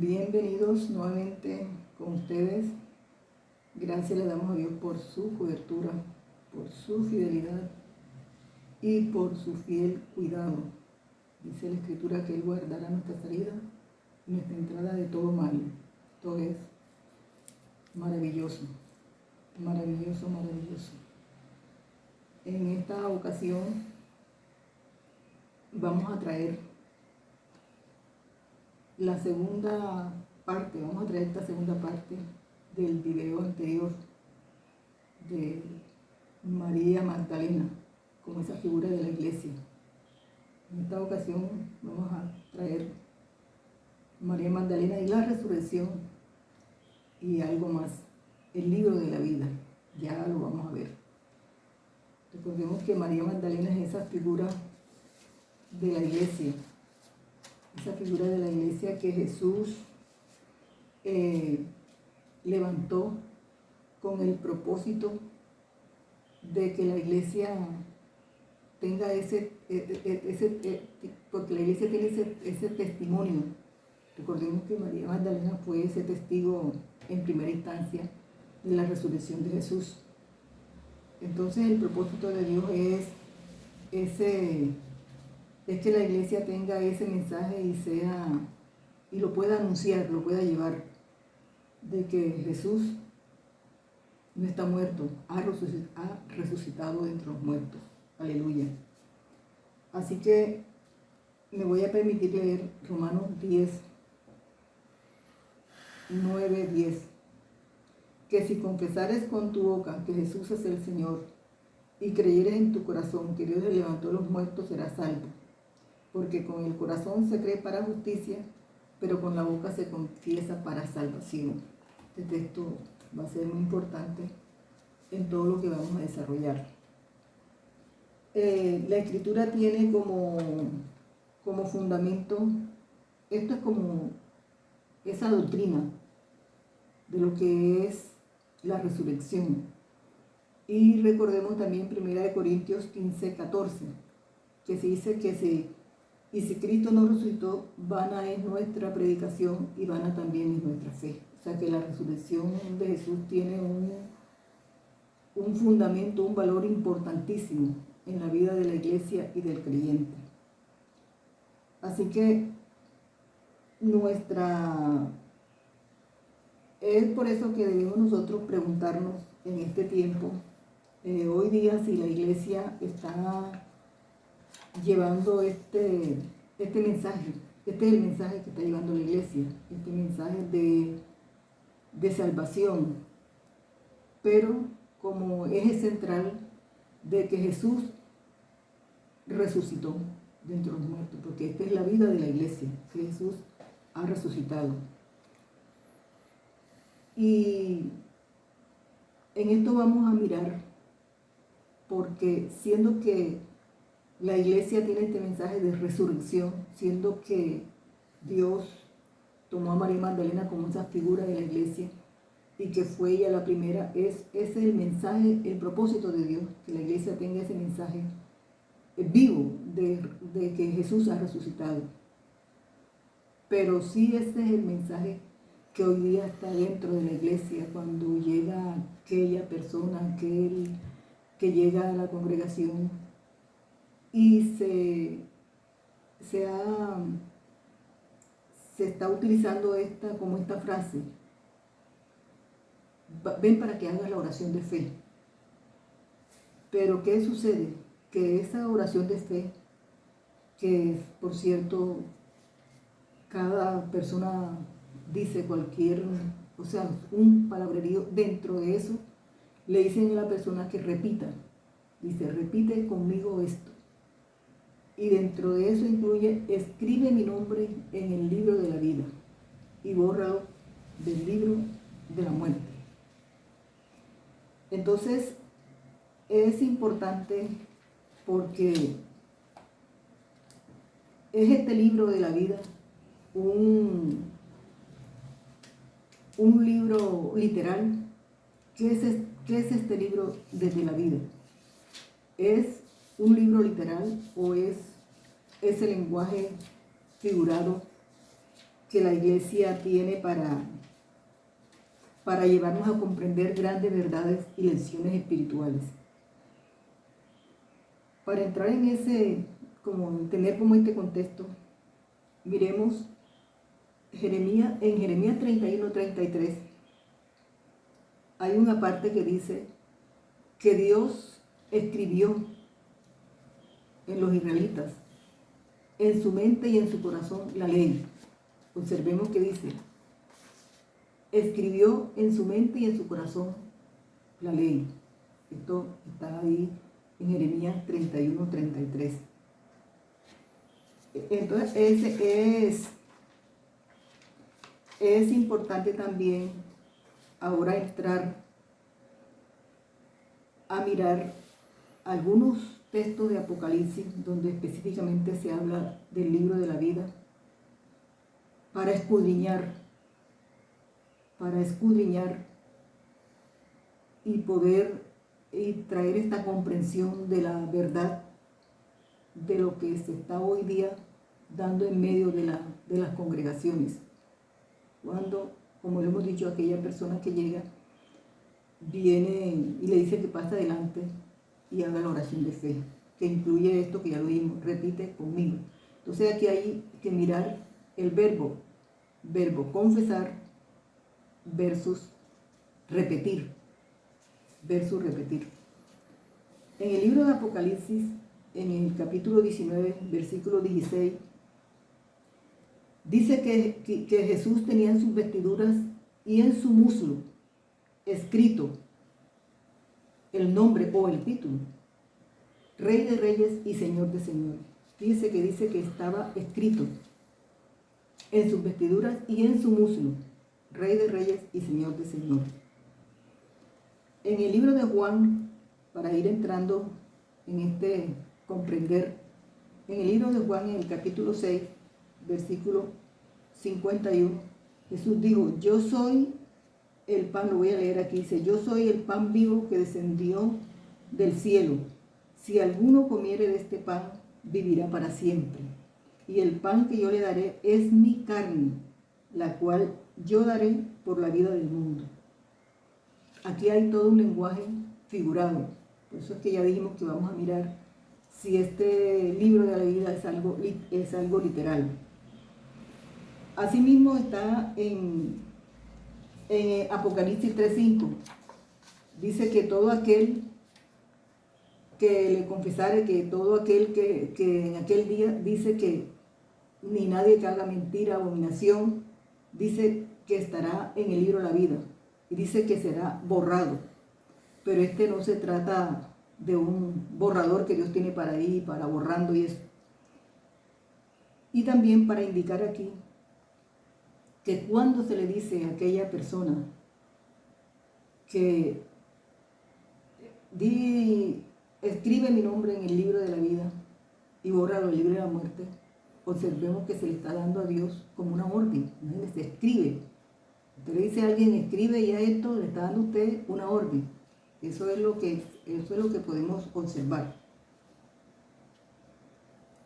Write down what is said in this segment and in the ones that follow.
Bienvenidos nuevamente con ustedes. Gracias le damos a Dios por su cobertura, por su fidelidad y por su fiel cuidado. Dice la Escritura que Él guardará nuestra salida y nuestra entrada de todo mal. Esto es maravilloso, maravilloso, maravilloso. En esta ocasión vamos a traer la segunda parte, vamos a traer esta segunda parte del video anterior de María Magdalena como esa figura de la iglesia. En esta ocasión vamos a traer María Magdalena y la resurrección y algo más, el libro de la vida. Ya lo vamos a ver. Recordemos que María Magdalena es esa figura de la iglesia, esa figura de la iglesia que Jesús levantó con el propósito de que la iglesia tenga porque la iglesia tiene ese testimonio. Recordemos que María Magdalena fue ese testigo en primera instancia de la resurrección de Jesús. Entonces el propósito de Dios es que la iglesia tenga ese mensaje y lo pueda anunciar, lo pueda llevar, de que Jesús no está muerto, ha resucitado de entre los muertos. Aleluya. Así que me voy a permitir leer Romanos 10, 9, 10. Que si confesares con tu boca que Jesús es el Señor y creyeres en tu corazón que Dios le levantó de los muertos, serás salvo. Porque con el corazón se cree para justicia, pero con la boca se confiesa para salvación. Este texto va a ser muy importante en todo lo que vamos a desarrollar. La Escritura tiene como fundamento, esto es como esa doctrina de lo que es la resurrección. Y recordemos también 1 Corintios 15, 14, que se dice que si Cristo no resucitó, vana es nuestra predicación y vana también es nuestra fe. O sea que la resurrección de Jesús tiene un fundamento, un valor importantísimo en la vida de la iglesia y del creyente. Así que es por eso que debemos nosotros preguntarnos en este tiempo, hoy día, si la iglesia está llevando este mensaje. Este es el mensaje que está llevando la iglesia, este mensaje de salvación, pero como eje central de que Jesús resucitó de entre los muertos, porque esta es la vida de la iglesia, que Jesús ha resucitado. Y en esto vamos a mirar, porque siendo que la iglesia tiene este mensaje de resurrección, siendo que Dios tomó a María Magdalena como esa figura de la iglesia y que fue ella la primera, ese es el mensaje, el propósito de Dios, que la iglesia tenga ese mensaje vivo de que Jesús ha resucitado. Pero sí ese es el mensaje que hoy día está dentro de la iglesia, cuando llega aquella persona, que llega a la congregación y se está utilizando como esta frase: ven para que hagas la oración de fe. Pero ¿qué sucede? Que esa oración de fe, que por cierto cada persona dice un palabrerío, dentro de eso le dicen a la persona que repita, dice: repite conmigo esto. Y dentro de eso incluye: escribe mi nombre en el libro de la vida y bórralo del libro de la muerte. Entonces es importante porque es este libro de la vida un libro literal. ¿Qué es este libro de la vida? ¿Es un libro literal o es ese lenguaje figurado que la Iglesia tiene para llevarnos a comprender grandes verdades y lecciones espirituales. Para entrar en tener como este contexto, miremos en Jeremías 31:33, hay una parte que dice que Dios escribió en los israelitas, en su mente y en su corazón, la ley. Observemos que dice, escribió en su mente y en su corazón la ley. Esto está ahí en Jeremías 31:33. Entonces es importante también ahora entrar a mirar algunos textos de Apocalipsis donde específicamente se habla del libro de la vida para escudriñar y poder traer esta comprensión de la verdad de lo que se está hoy día dando en medio de las congregaciones. Cuando, como le hemos dicho, aquella persona que llega, viene y le dice que pase adelante y haga la oración de fe, que incluye esto que ya lo vimos, repite conmigo. Entonces aquí hay que mirar el verbo confesar versus repetir. En el libro de Apocalipsis, en el capítulo 19, versículo 16, dice que Jesús tenía en sus vestiduras y en su muslo escrito el nombre o el título, Rey de Reyes y Señor de Señores. Dice que estaba escrito en sus vestiduras y en su muslo, Rey de Reyes y Señor de Señores. En el libro de Juan, para ir entrando en comprender, en el libro de Juan, en el capítulo 6, versículo 51, Jesús dijo, yo soy el pan, lo voy a leer aquí, dice, yo soy el pan vivo que descendió del cielo. Si alguno comiere de este pan, vivirá para siempre. Y el pan que yo le daré es mi carne, la cual yo daré por la vida del mundo. Aquí hay todo un lenguaje figurado. Por eso es que ya dijimos que vamos a mirar si este libro de la vida es algo literal. Asimismo está en Apocalipsis 3:5. Dice que todo aquel que le confesare, que todo aquel que en aquel día dice que ni nadie que haga mentira, abominación, dice que estará en el libro de la vida. Y dice que será borrado. Pero no se trata de un borrador que Dios tiene para ahí, para borrando y eso. Y también para indicar aquí que cuando se le dice a aquella persona que escribe mi nombre en el libro de la vida y bórralo el libro de la muerte, observemos que se le está dando a Dios como una orden. Se escribe. Usted le dice a alguien, escribe ya esto, le está dando a usted una orden. Eso es lo que podemos observar.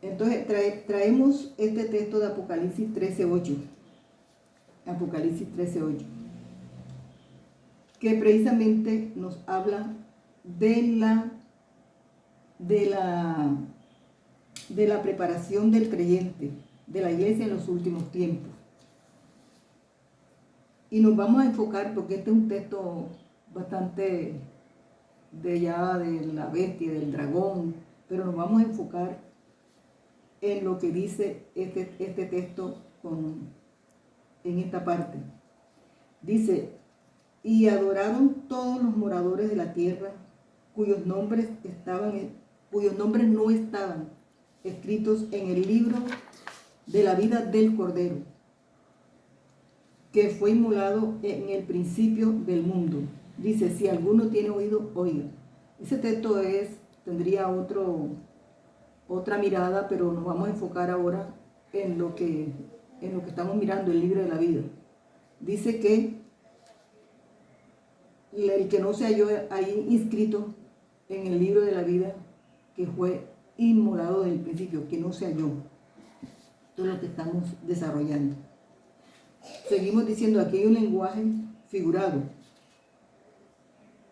Entonces traemos este texto de Apocalipsis 13:8. Apocalipsis 13:8. Que precisamente nos habla de la preparación del creyente, de la iglesia en los últimos tiempos. Y nos vamos a enfocar, porque este es un texto bastante de la bestia, del dragón, pero nos vamos a enfocar en lo que dice este texto en esta parte. Dice, y adoraron todos los moradores de la tierra cuyos nombres no estaban escritos en el libro de la vida del Cordero, que fue inmolado en el principio del mundo. Dice, si alguno tiene oído, oiga. Ese texto tendría otra mirada, pero nos vamos a enfocar ahora en lo que estamos mirando, el libro de la vida. Dice que el que no se halló ahí inscrito en el libro de la vida, que fue inmolado desde el principio, que no se halló. Esto es lo que estamos desarrollando. seguimos diciendo, aquí hay un lenguaje figurado.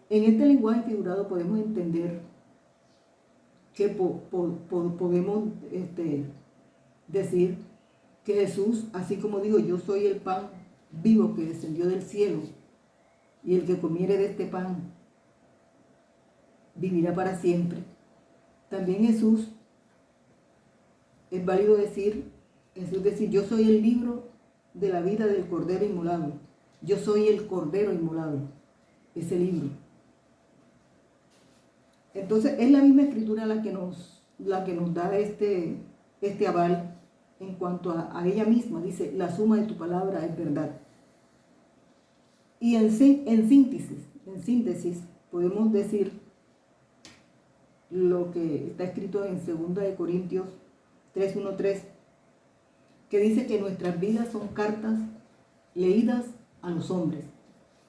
En este lenguaje figurado podemos entender que podemos decir que Jesús, así como dijo, yo soy el pan vivo que descendió del cielo, y el que comiere de este pan vivirá para siempre. También Jesús, es válido decir, yo soy el libro de la vida del Cordero inmolado. Yo soy el Cordero inmolado, ese libro. Entonces es la misma escritura la que nos da este aval en cuanto a ella misma. Dice, la suma de tu palabra es verdad. Y en síntesis, podemos decir lo que está escrito en 2 Corintios 3:1-3, que dice que nuestras vidas son cartas leídas a los hombres.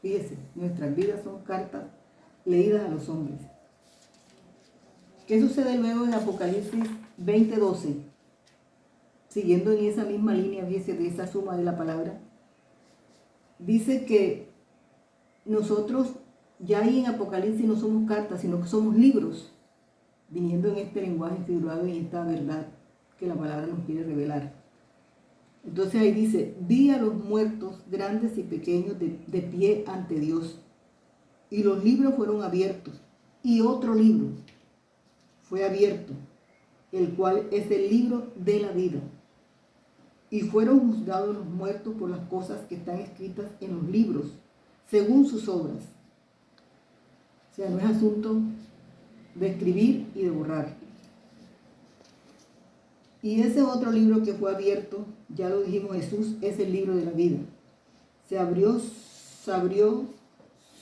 Fíjese, nuestras vidas son cartas leídas a los hombres. ¿Qué sucede luego en Apocalipsis 20:12? Siguiendo en esa misma línea, fíjese, de esa suma de la palabra. Dice que nosotros ya ahí en Apocalipsis no somos cartas, sino que somos libros, viniendo en este lenguaje figurado y esta verdad que la palabra nos quiere revelar. Entonces ahí dice, vi a los muertos, grandes y pequeños, de pie ante Dios. Y los libros fueron abiertos. Y otro libro fue abierto, el cual es el libro de la vida. Y fueron juzgados los muertos por las cosas que están escritas en los libros, según sus obras. O sea, no es asunto de escribir y de borrar. Y ese otro libro que fue abierto, ya lo dijimos, Jesús, es el libro de la vida. Se abrió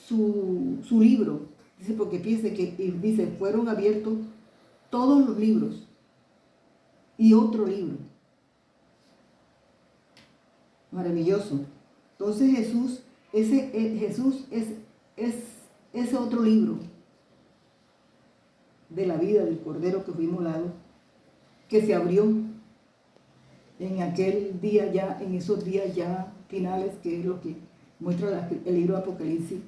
su libro. Dice, porque fíjense que dice, fueron abiertos todos los libros y otro libro. Maravilloso. Entonces Jesús es ese otro libro de la vida del Cordero que fue inmolado, que se abrió en aquel día ya, en esos días ya finales, que es lo que muestra el libro de Apocalipsis.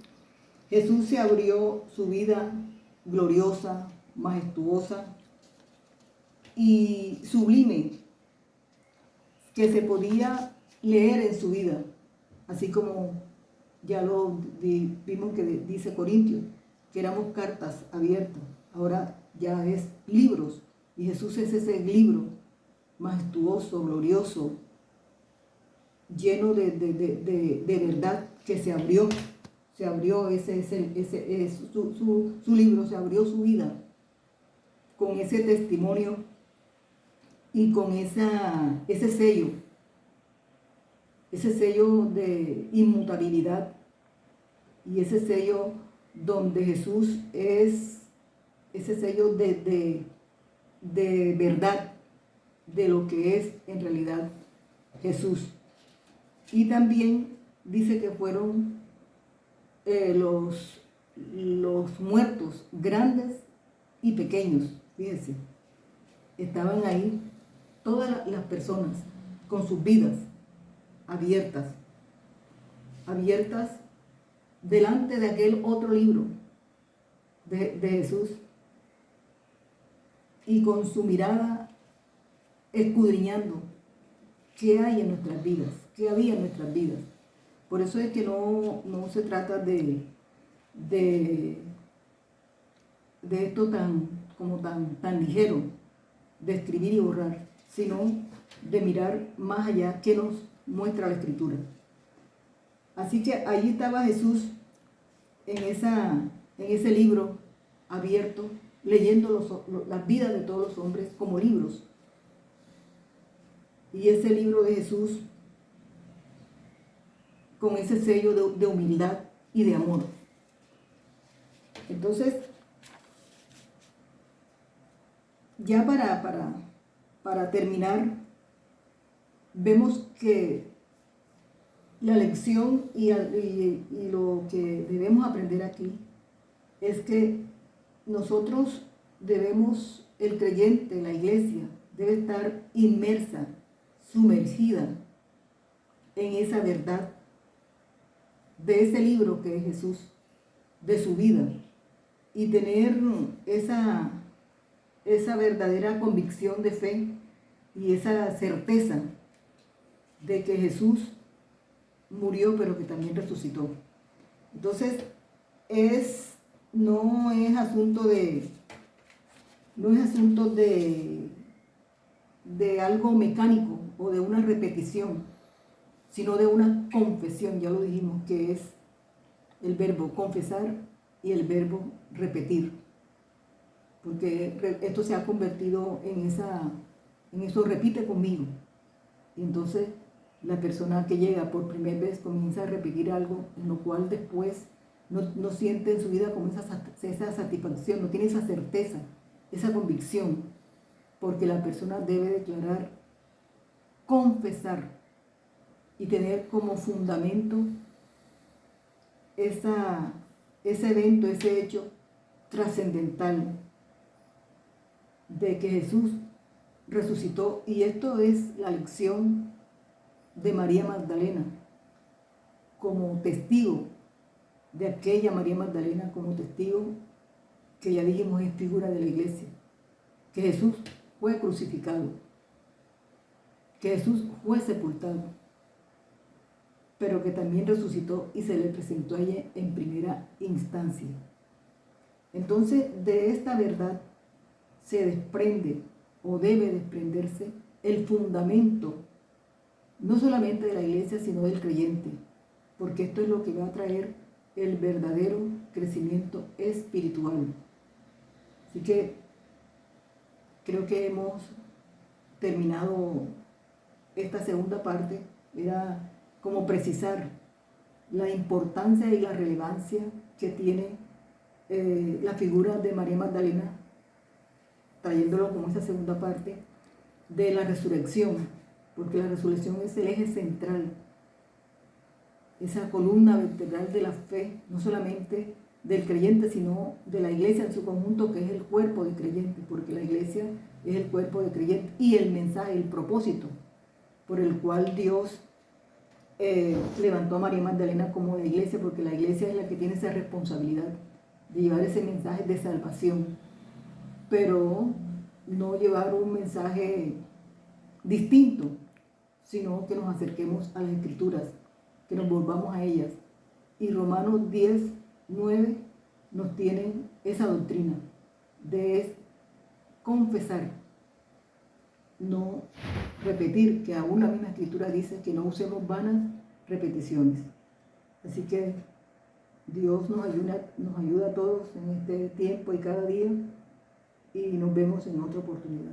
Jesús se abrió su vida gloriosa, majestuosa y sublime, que se podía leer en su vida, así como ya lo vimos que dice Corintios, que éramos cartas abiertas, ahora ya es libros, y Jesús es ese libro majestuoso, glorioso, lleno de verdad, que se abrió su libro, se abrió su vida con ese testimonio y con ese sello de inmutabilidad, y ese sello donde Jesús es ese sello de verdad de lo que es en realidad Jesús. Y también dice que fueron los muertos, grandes y pequeños, fíjense, estaban ahí todas las personas con sus vidas abiertas delante de aquel otro libro de Jesús, y con su mirada escudriñando qué hay en nuestras vidas, qué había en nuestras vidas. Por eso es que no se trata de esto tan ligero, de escribir y borrar, sino de mirar más allá que nos muestra la Escritura. Así que allí estaba Jesús en ese libro abierto, leyendo las vidas de todos los hombres como libros. Y ese libro de Jesús con ese sello de humildad y de amor. Entonces, ya para terminar, vemos que la lección y lo que debemos aprender aquí es que nosotros debemos, el creyente, la iglesia, debe estar inmersa, sumergida en esa verdad de ese libro que es Jesús, de su vida, y tener esa verdadera convicción de fe y esa certeza de que Jesús murió pero que también resucitó. Entonces, no es asunto de algo mecánico o de una repetición, sino de una confesión, ya lo dijimos, que es el verbo confesar y el verbo repetir, porque esto se ha convertido en eso repite conmigo, y entonces la persona que llega por primera vez comienza a repetir algo en lo cual después no siente en su vida como esa satisfacción, no tiene esa certeza, esa convicción, porque la persona debe declarar, confesar y tener como fundamento ese evento, ese hecho trascendental de que Jesús resucitó. Y esto es la lección de María Magdalena como testigo, de aquella María Magdalena como testigo que ya dijimos es figura de la iglesia, que Jesús fue crucificado, que Jesús fue sepultado, pero que también resucitó y se le presentó a ella en primera instancia. Entonces, de esta verdad se desprende o debe desprenderse el fundamento, no solamente de la iglesia, sino del creyente, porque esto es lo que va a traer el verdadero crecimiento espiritual. Así que creo que hemos terminado esta segunda parte. Era como precisar la importancia y la relevancia que tiene la figura de María Magdalena, trayéndolo como esa segunda parte de la resurrección, porque la resurrección es el eje central, esa columna vertebral de la fe, no solamente del creyente, sino de la iglesia en su conjunto, que es el cuerpo de creyentes, porque la iglesia es el cuerpo de creyentes, y el mensaje, el propósito por el cual Dios levantó a María Magdalena como la iglesia, porque la iglesia es la que tiene esa responsabilidad de llevar ese mensaje de salvación, pero no llevar un mensaje distinto, sino que nos acerquemos a las Escrituras, que nos volvamos a ellas. Y Romanos 10:9 nos tiene esa doctrina de confesar, no repetir, que aún la misma Escritura dice que no usemos vanas repeticiones. Así que Dios nos ayuda a todos en este tiempo y cada día, y nos vemos en otra oportunidad.